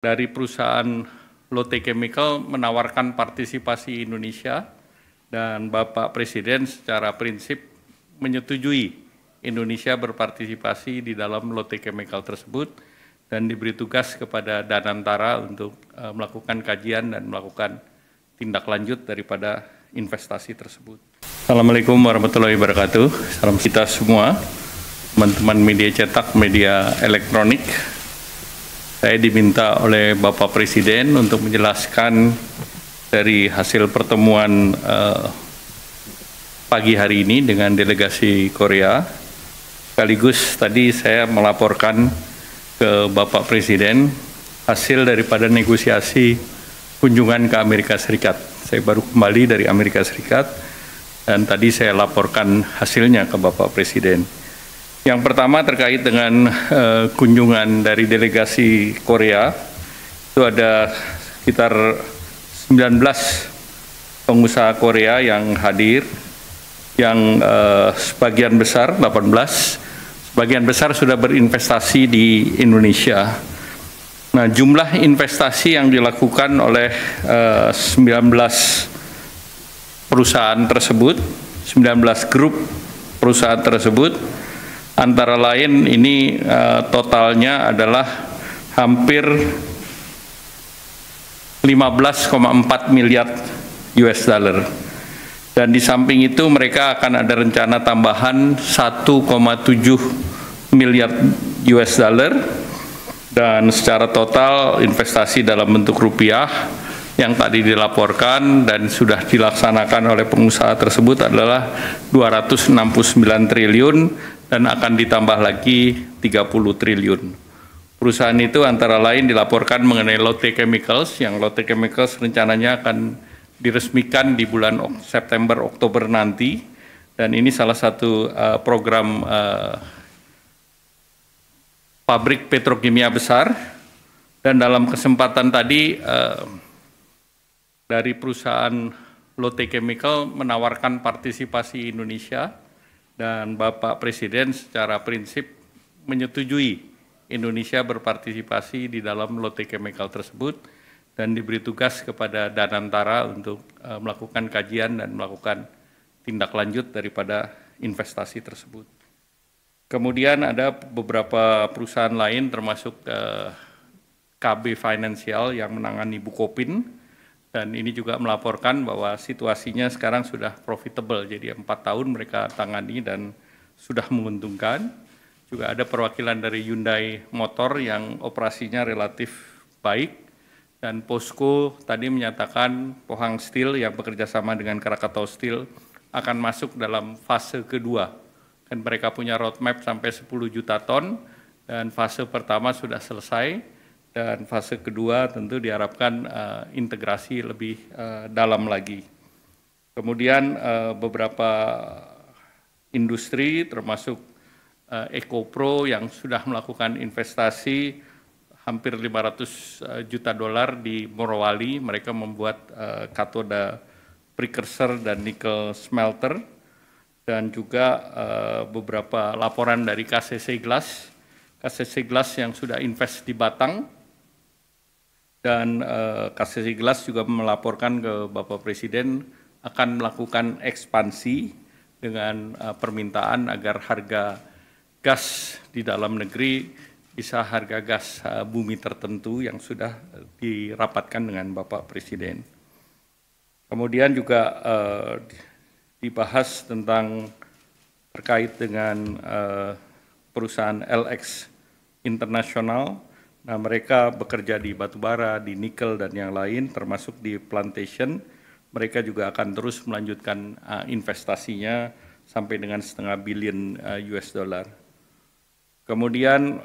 dari perusahaan Lotte Chemical menawarkan partisipasi Indonesia dan Bapak Presiden secara prinsip menyetujui Indonesia berpartisipasi di dalam Lotte Chemical tersebut dan diberi tugas kepada Danantara untuk melakukan kajian dan melakukan tindak lanjut daripada investasi tersebut. Assalamualaikum warahmatullahi wabarakatuh. Salam kita semua, teman-teman media cetak, media elektronik. Saya diminta oleh Bapak Presiden untuk menjelaskan dari hasil pertemuan pagi hari ini dengan delegasi Korea. Sekaligus tadi saya melaporkan ke Bapak Presiden hasil daripada negosiasi kunjungan ke Amerika Serikat. Saya baru kembali dari Amerika Serikat dan tadi saya laporkan hasilnya ke Bapak Presiden. Yang pertama terkait dengan kunjungan dari delegasi Korea, itu ada sekitar 19 pengusaha Korea yang hadir, yang sebagian besar, 18, sebagian besar sudah berinvestasi di Indonesia. Nah, jumlah investasi yang dilakukan oleh 19 perusahaan tersebut, 19 grup perusahaan tersebut, antara lain ini totalnya adalah hampir 15,4 miliar US dollar. Dan di samping itu mereka akan ada rencana tambahan 1,7 miliar US dollar. Dan secara total investasi dalam bentuk rupiah yang tadi dilaporkan dan sudah dilaksanakan oleh pengusaha tersebut adalah 269 triliun dan akan ditambah lagi 30 triliun. Perusahaan itu antara lain dilaporkan mengenai Lotte Chemicals, yang Lotte Chemicals rencananya akan diresmikan di bulan September-Oktober nanti, dan ini salah satu program pabrik petrokimia besar. Dan dalam kesempatan tadi dari perusahaan Lotte Chemical menawarkan partisipasi Indonesia dan Bapak Presiden secara prinsip menyetujui Indonesia berpartisipasi di dalam Lotte Chemical tersebut dan diberi tugas kepada Danantara untuk melakukan kajian dan melakukan tindak lanjut daripada investasi tersebut. Kemudian ada beberapa perusahaan lain termasuk KB Financial yang menangani Bukopin, dan ini juga melaporkan bahwa situasinya sekarang sudah profitable, jadi 4 tahun mereka tangani dan sudah menguntungkan. Juga ada perwakilan dari Hyundai Motor yang operasinya relatif baik, dan POSCO tadi menyatakan Pohang Steel yang bekerja sama dengan Krakatau Steel akan masuk dalam fase kedua. Dan mereka punya roadmap sampai 10 juta ton, dan fase pertama sudah selesai. Dan fase kedua tentu diharapkan integrasi lebih dalam lagi. Kemudian beberapa industri termasuk EcoPro yang sudah melakukan investasi hampir 500 juta dolar di Morowali. Mereka membuat katoda precursor dan nikel smelter. Dan juga beberapa laporan dari KCC Glass yang sudah invest di Batang. Dan KCC Glass juga melaporkan ke Bapak Presiden akan melakukan ekspansi dengan permintaan agar harga gas di dalam negeri bisa harga gas bumi tertentu yang sudah dirapatkan dengan Bapak Presiden. Kemudian juga dibahas tentang terkait dengan perusahaan LX International. Nah, mereka bekerja di batubara, di nikel, dan yang lain, termasuk di plantation. Mereka juga akan terus melanjutkan investasinya sampai dengan $500 miliar US dollar. Kemudian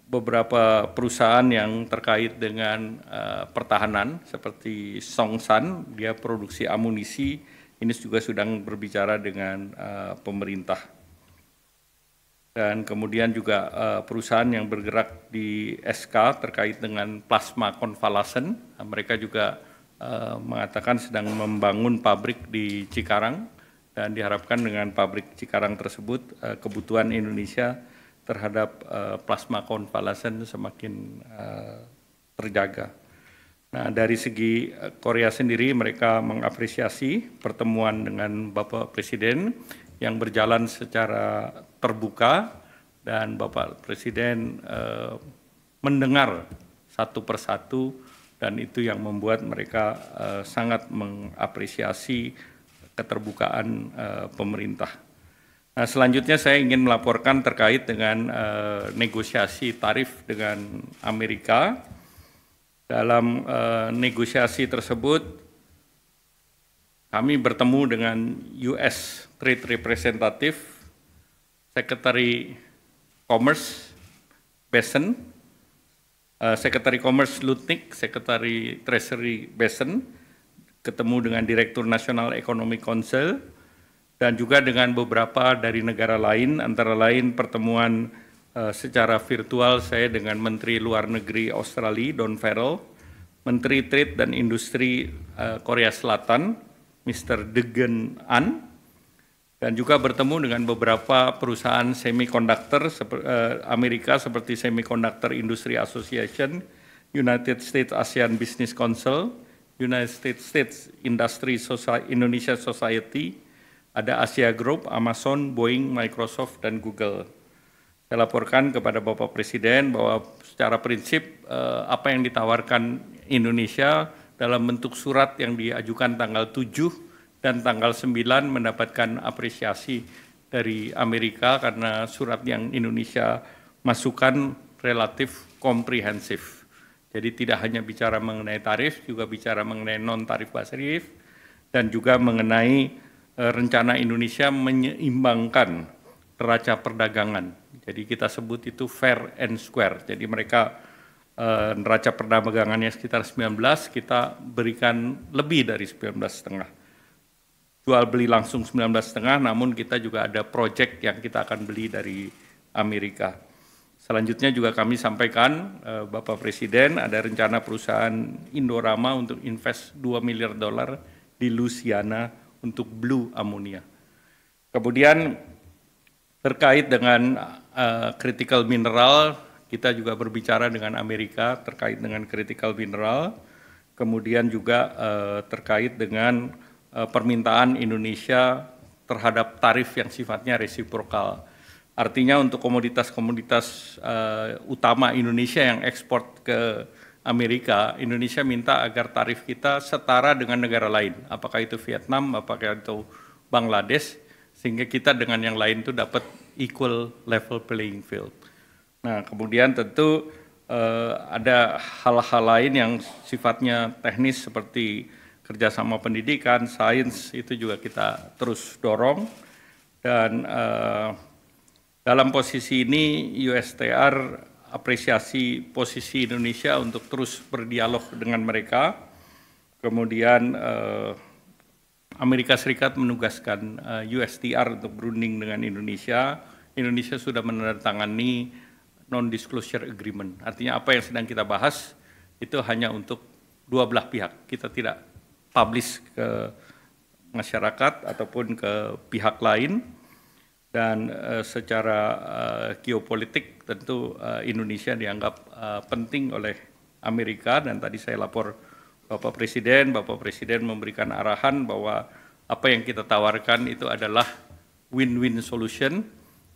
beberapa perusahaan yang terkait dengan pertahanan, seperti Songsan, dia produksi amunisi, ini juga sedang berbicara dengan pemerintah. Dan kemudian juga perusahaan yang bergerak di SK terkait dengan plasma konvalesen, mereka juga mengatakan sedang membangun pabrik di Cikarang, dan diharapkan dengan pabrik Cikarang tersebut kebutuhan Indonesia terhadap plasma konvalesen semakin terjaga. Nah, dari segi Korea sendiri, mereka mengapresiasi pertemuan dengan Bapak Presiden yang berjalan secara terbuka, dan Bapak Presiden mendengar satu persatu, dan itu yang membuat mereka sangat mengapresiasi keterbukaan pemerintah. Nah, selanjutnya saya ingin melaporkan terkait dengan negosiasi tarif dengan Amerika. Dalam negosiasi tersebut, kami bertemu dengan US Trade Representative, Secretary Commerce Besen, Secretary Commerce Lutnick, Secretary Treasury Besen, ketemu dengan Direktur Nasional Economic Council, dan juga dengan beberapa dari negara lain, antara lain pertemuan secara virtual saya dengan Menteri Luar Negeri Australia, Don Farrell, Menteri Trade dan Industri Korea Selatan, Mr. Degen An, dan juga bertemu dengan beberapa perusahaan semiconductor Amerika seperti Semiconductor Industry Association, United States ASEAN Business Council, United States Industry Indonesia Society, ada Asia Group, Amazon, Boeing, Microsoft, dan Google. Saya laporkan kepada Bapak Presiden bahwa secara prinsip apa yang ditawarkan Indonesia dalam bentuk surat yang diajukan tanggal 7 dan tanggal 9 mendapatkan apresiasi dari Amerika karena surat yang Indonesia masukkan relatif komprehensif. Jadi tidak hanya bicara mengenai tarif, juga bicara mengenai non-tarif tarif, dan juga mengenai rencana Indonesia menyeimbangkan neraca perdagangan. Jadi kita sebut itu fair and square. Jadi mereka neraca perdagangannya sekitar 19, kita berikan lebih dari 19,5. Jual beli langsung 19,5, namun kita juga ada proyek yang kita akan beli dari Amerika. Selanjutnya juga kami sampaikan Bapak Presiden ada rencana perusahaan Indorama untuk invest $2 miliar di Louisiana untuk blue ammonia. Kemudian terkait dengan critical mineral, kita juga berbicara dengan Amerika terkait dengan critical mineral, kemudian juga terkait dengan permintaan Indonesia terhadap tarif yang sifatnya resiprokal. Artinya untuk komoditas-komoditas utama Indonesia yang ekspor ke Amerika, Indonesia minta agar tarif kita setara dengan negara lain, apakah itu Vietnam, apakah itu Bangladesh, sehingga kita dengan yang lain itu dapat equal level playing field. Nah, kemudian tentu ada hal-hal lain yang sifatnya teknis seperti kerjasama pendidikan, sains, itu juga kita terus dorong. Dan dalam posisi ini USTR apresiasi posisi Indonesia untuk terus berdialog dengan mereka. Kemudian Amerika Serikat menugaskan USTR untuk berunding dengan Indonesia. Indonesia sudah menandatangani non-disclosure agreement. Artinya apa yang sedang kita bahas itu hanya untuk dua belah pihak. Kita tidak publish ke masyarakat ataupun ke pihak lain. Dan secara geopolitik tentu Indonesia dianggap penting oleh Amerika, dan tadi saya lapor Bapak Presiden memberikan arahan bahwa apa yang kita tawarkan itu adalah win-win solution,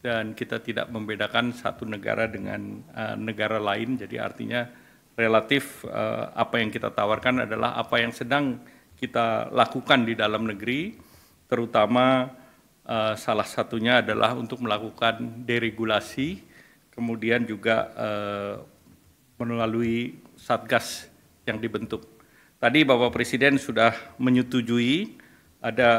dan kita tidak membedakan satu negara dengan negara lain. Jadi artinya relatif apa yang kita tawarkan adalah apa yang sedang kita lakukan di dalam negeri, terutama salah satunya adalah untuk melakukan deregulasi, kemudian juga melalui Satgas yang dibentuk. Tadi Bapak Presiden sudah menyetujui ada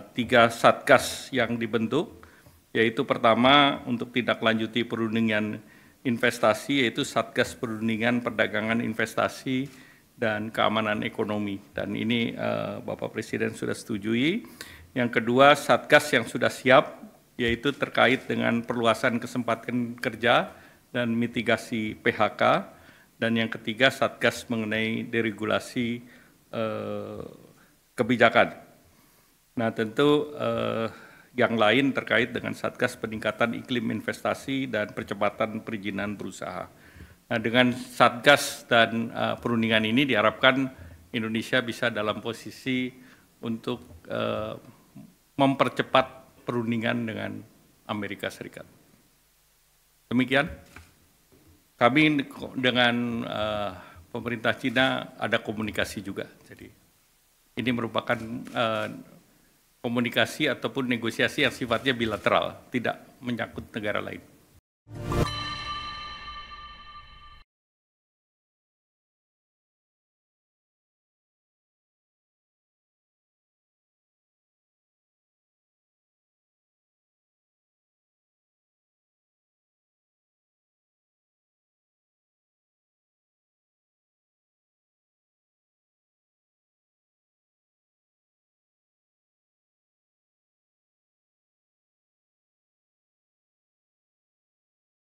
3 Satgas yang dibentuk, yaitu pertama untuk tindak lanjuti perundingan investasi, yaitu Satgas Perundingan Perdagangan Investasi dan Keamanan Ekonomi. Dan ini Bapak Presiden sudah setujui. Yang kedua, Satgas yang sudah siap, yaitu terkait dengan perluasan kesempatan kerja dan mitigasi PHK. Dan yang ketiga, Satgas mengenai deregulasi kebijakan. Nah, tentu yang lain terkait dengan Satgas peningkatan iklim investasi dan percepatan perizinan berusaha. Nah, dengan Satgas dan perundingan ini diharapkan Indonesia bisa dalam posisi untuk mempercepat perundingan dengan Amerika Serikat. Demikian, kami dengan pemerintah Cina ada komunikasi juga. Jadi ini merupakan komunikasi ataupun negosiasi yang sifatnya bilateral, tidak menyangkut negara lain.